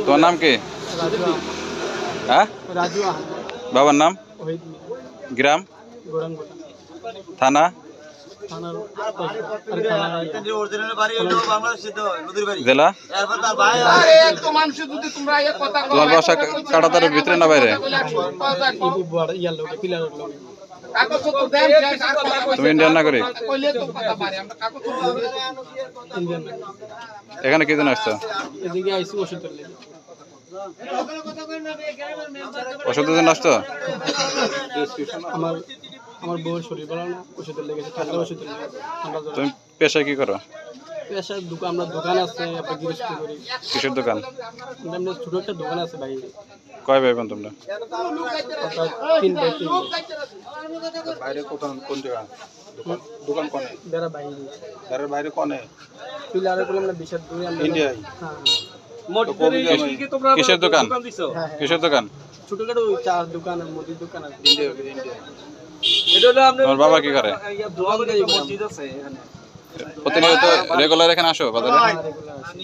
তোমার নাম কি? রাজু হ্যাঁ, রাজু আহমেদ বাবার নাম? ওহিদ গ্রাম? গোরাঙ্গোটা থানা? থানার জেলা? তোমার বাসা কাটাতারের ভিতরে না বাইরে? ইয়ার লোকে পিলার লোকে তুমি ইন্ডিয়ান নাগরিক? ইন্ডিয়ান এখানে কি জন্য আসছো? এদিকে আইসি ওষুধের লেগে ওষুধের জন্য আসছো? আমার আমার বউয়ের শরীর ভালো না, ওষুধের লেগেছে, ঠান্ডা ওষুধের লেগে ঠান্ডা জ্বর। তুমি পেশায় কি করো? পেশার দোকান, আমরা দোকান আছে, আপনার গৃহস্থী করি। কিসের দোকান? আমরা ছোট একটা দোকান আছে ভাই। কয় ভাই বোন তোমরা? আপনার তিন ভাই তিন বোন। বাইরে কোথাও কোন জায়গা? দোকান কোনে? বেড়া বাইরে ঘরের বাইরে কোনে? পিলারে বলে আমরা বিশাল দূরে আমরা। ইন্ডিয়ায়? হ্যাঁ কিসের দোকান? হ্যাঁ কিসের দোকান? ছোটখাটো চার দোকান, মুদির দোকান আছে। তোমার বাবা কি করে? প্রতিনিয়ত রেগুলার এখানে আসো বাজারে? হ্যাঁ, রেগুলার আছে।